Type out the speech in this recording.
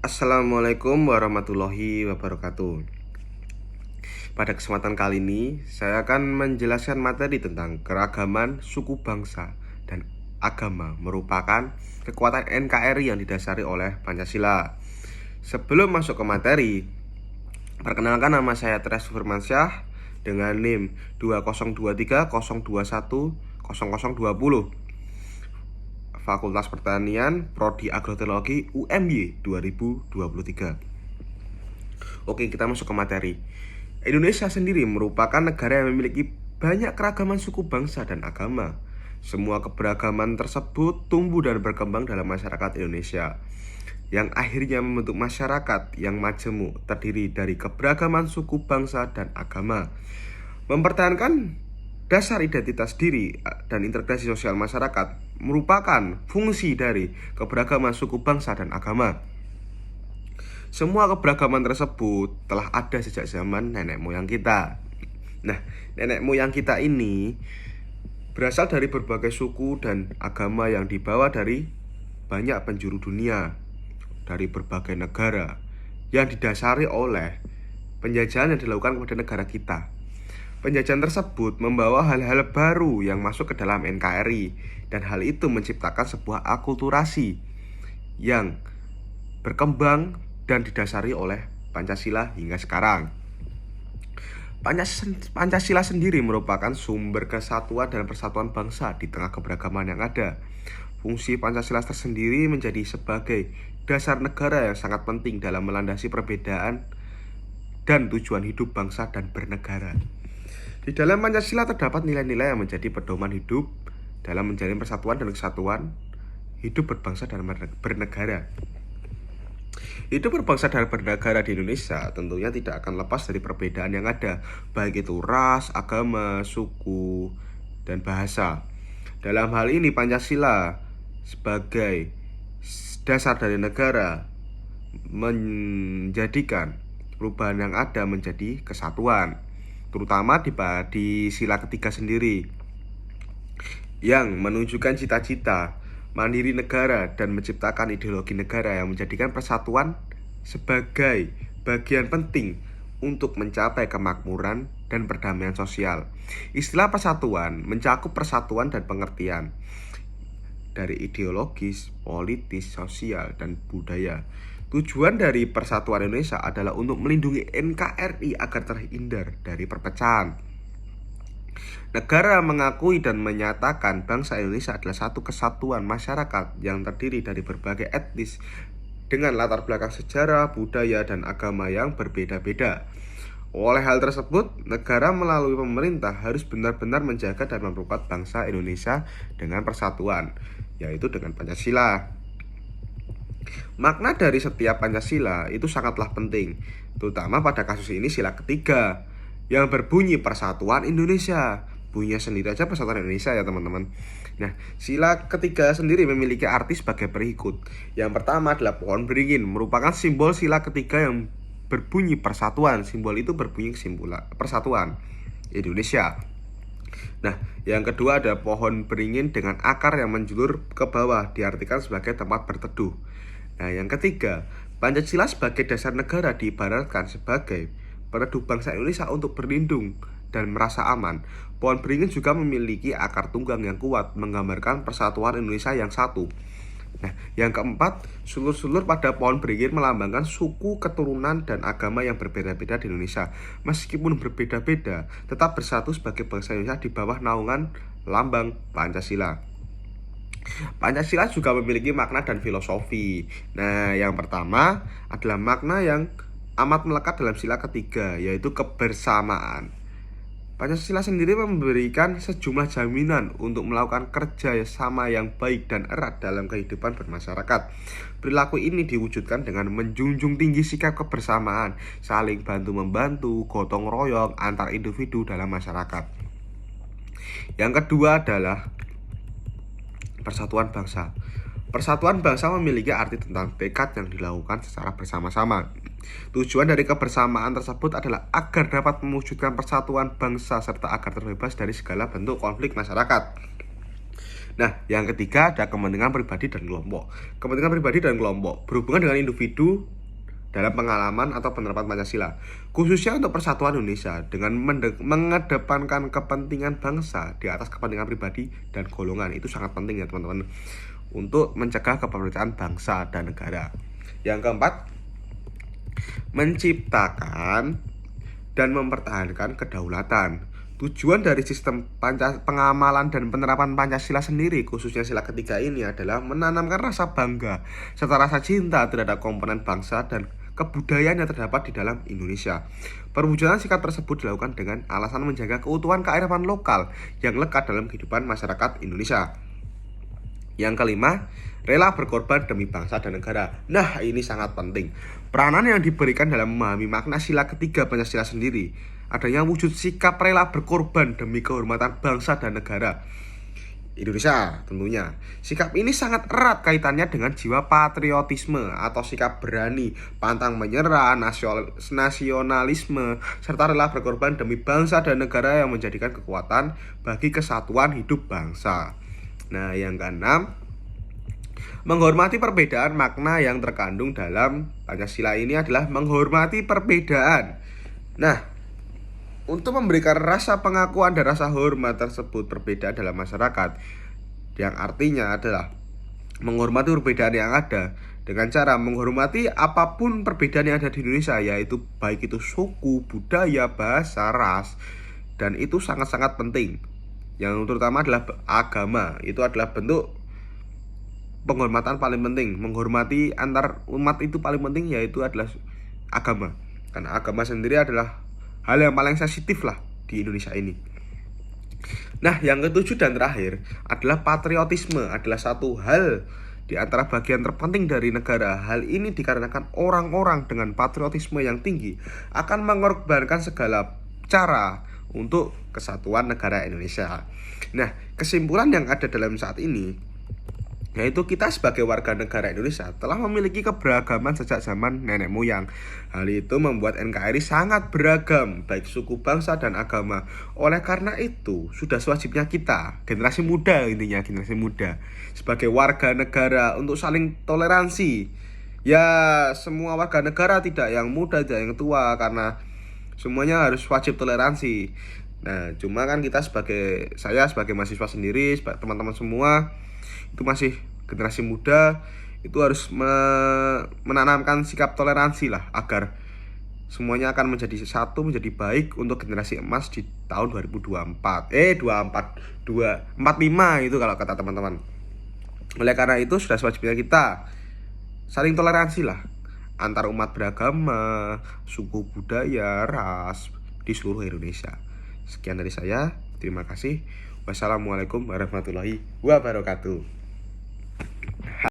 Assalamualaikum warahmatullahi wabarakatuh. Pada kesempatan kali ini, saya akan menjelaskan materi tentang keragaman suku bangsa dan agama merupakan kekuatan NKRI yang didasari oleh Pancasila. Sebelum masuk ke materi, perkenalkan nama saya Tres Firmansyah dengan NIM 202302102020. Fakultas Pertanian, Prodi Agroteknologi UMY 2023. Oke, kita masuk ke materi. Indonesia sendiri merupakan negara yang memiliki banyak keragaman suku bangsa dan agama. Semua keberagaman tersebut tumbuh dan berkembang dalam masyarakat Indonesia, yang akhirnya membentuk masyarakat yang majemuk terdiri dari keberagaman suku bangsa dan agama. Mempertahankan dasar identitas diri dan integrasi sosial masyarakat merupakan fungsi dari keberagaman suku bangsa dan agama. Semua keberagaman tersebut telah ada sejak zaman nenek moyang kita. Nah, nenek moyang kita ini berasal dari berbagai suku dan agama yang dibawa dari banyak penjuru dunia, dari berbagai negara, yang didasari oleh penjajahan yang dilakukan kepada negara kita. Penjajahan tersebut membawa hal-hal baru yang masuk ke dalam NKRI, dan hal itu menciptakan sebuah akulturasi yang berkembang dan didasari oleh Pancasila hingga sekarang. Pancasila sendiri merupakan sumber kesatuan dan persatuan bangsa di tengah keberagaman yang ada. Fungsi Pancasila tersendiri menjadi sebagai dasar negara yang sangat penting dalam melandasi perbedaan dan tujuan hidup bangsa dan bernegara. Di dalam Pancasila terdapat nilai-nilai yang menjadi pedoman hidup dalam menjalin persatuan dan kesatuan hidup berbangsa dan bernegara. Hidup berbangsa dan bernegara di Indonesia tentunya tidak akan lepas dari perbedaan yang ada, baik itu ras, agama, suku, dan bahasa. Dalam hal ini Pancasila sebagai dasar dari negara menjadikan perubahan yang ada menjadi kesatuan, terutama di sila ketiga sendiri, yang menunjukkan cita-cita mandiri negara dan menciptakan ideologi negara yang menjadikan persatuan sebagai bagian penting untuk mencapai kemakmuran dan perdamaian sosial. Istilah persatuan mencakup persatuan dan pengertian dari ideologis, politis, sosial, dan budaya. Tujuan dari Persatuan Indonesia adalah untuk melindungi NKRI agar terhindar dari perpecahan. Negara mengakui dan menyatakan bangsa Indonesia adalah satu kesatuan masyarakat yang terdiri dari berbagai etnis dengan latar belakang sejarah, budaya, dan agama yang berbeda-beda. Oleh hal tersebut, negara melalui pemerintah harus benar-benar menjaga dan memperkuat bangsa Indonesia dengan persatuan, yaitu dengan Pancasila. Makna dari setiap Pancasila itu sangatlah penting, terutama pada kasus ini sila ketiga yang berbunyi Persatuan Indonesia. Bunyinya sendiri aja Persatuan Indonesia ya teman-teman. Nah, sila ketiga sendiri memiliki arti sebagai berikut. Yang pertama adalah pohon beringin, merupakan simbol sila ketiga yang berbunyi persatuan. Simbol itu berbunyi kesimpulan persatuan Indonesia. Nah, yang kedua ada pohon beringin dengan akar yang menjulur ke bawah, diartikan sebagai tempat berteduh. Nah, yang ketiga, Pancasila sebagai dasar negara diibaratkan sebagai peneduh bangsa Indonesia untuk berlindung dan merasa aman. Pohon beringin juga memiliki akar tunggang yang kuat, menggambarkan persatuan Indonesia yang satu. Nah, yang keempat, sulur-sulur pada pohon beringin melambangkan suku, keturunan, dan agama yang berbeda-beda di Indonesia. Meskipun berbeda-beda, tetap bersatu sebagai bangsa Indonesia di bawah naungan lambang Pancasila. Pancasila juga memiliki makna dan filosofi. Nah, yang pertama adalah makna yang amat melekat dalam sila ketiga, yaitu kebersamaan. Pancasila sendiri memberikan sejumlah jaminan untuk melakukan kerja sama yang baik dan erat dalam kehidupan bermasyarakat. Perilaku ini diwujudkan dengan menjunjung tinggi sikap kebersamaan, saling bantu-membantu, gotong royong antar individu dalam masyarakat. Yang kedua adalah persatuan bangsa. Persatuan bangsa memiliki arti tentang tekad yang dilakukan secara bersama-sama. Tujuan dari kebersamaan tersebut adalah agar dapat mewujudkan persatuan bangsa serta agar terbebas dari segala bentuk konflik masyarakat. Nah, yang ketiga ada kepentingan pribadi dan kelompok. Kepentingan pribadi dan kelompok berhubungan dengan individu dalam pengalaman atau penerapan Pancasila, khususnya untuk persatuan Indonesia dengan mengedepankan kepentingan bangsa di atas kepentingan pribadi dan golongan. Itu sangat penting ya teman-teman, untuk mencegah kepercayaan bangsa dan negara. Yang keempat, menciptakan dan mempertahankan kedaulatan. Tujuan dari sistem pengamalan dan penerapan Pancasila sendiri, khususnya sila ketiga ini, adalah menanamkan rasa bangga serta rasa cinta terhadap komponen bangsa dan kebudayaan yang terdapat di dalam Indonesia. Perwujudan sikap tersebut dilakukan dengan alasan menjaga keutuhan kearifan lokal yang lekat dalam kehidupan masyarakat Indonesia. Yang kelima, rela berkorban demi bangsa dan negara. Nah, ini sangat penting. Peranan yang diberikan dalam memahami makna sila ketiga Pancasila sendiri, adanya wujud sikap rela berkorban demi kehormatan bangsa dan negara Indonesia tentunya. Sikap ini sangat erat kaitannya dengan jiwa patriotisme atau sikap berani, pantang menyerah, nasionalisme, serta rela berkorban demi bangsa dan negara yang menjadikan kekuatan bagi kesatuan hidup bangsa. Nah, yang keenam, menghormati perbedaan. Makna yang terkandung dalam Pancasila ini adalah menghormati perbedaan. Nah, untuk memberikan rasa pengakuan dan rasa hormat tersebut perbedaan dalam masyarakat, yang artinya adalah menghormati perbedaan yang ada dengan cara menghormati apapun perbedaan yang ada di Indonesia, yaitu baik itu suku, budaya, bahasa, ras, dan itu sangat-sangat penting. Yang terutama adalah agama, itu adalah bentuk penghormatan paling penting. Menghormati antar umat itu paling penting, yaitu adalah agama, karena agama sendiri adalah hal yang paling sensitif lah di Indonesia ini. Nah, yang ketujuh dan terakhir adalah patriotisme, adalah satu hal di antara bagian terpenting dari negara. Hal ini dikarenakan orang-orang dengan patriotisme yang tinggi akan mengorbankan segala cara untuk kesatuan negara Indonesia. Nah, kesimpulan yang ada dalam saat ini, yaitu kita sebagai warga negara Indonesia telah memiliki keberagaman sejak zaman nenek moyang. Hal itu membuat NKRI sangat beragam, baik suku, bangsa, dan agama. Oleh karena itu, sudah sewajibnya kita, generasi muda intinya, generasi muda, sebagai warga negara untuk saling toleransi. Ya, semua warga negara, tidak yang muda, tidak yang tua, karena semuanya harus wajib toleransi. Nah, cuma kan saya sebagai mahasiswa sendiri, teman-teman semua itu masih generasi muda, itu harus menanamkan sikap toleransi lah, agar semuanya akan menjadi satu, menjadi baik untuk generasi emas di tahun 2024 245 itu kalau kata teman-teman. Oleh karena itu sudah sewajibnya kita saling toleransi lah antar umat beragama, suku, budaya, ras di seluruh Indonesia. Sekian dari saya, terima kasih. Wassalamualaikum warahmatullahi wabarakatuh.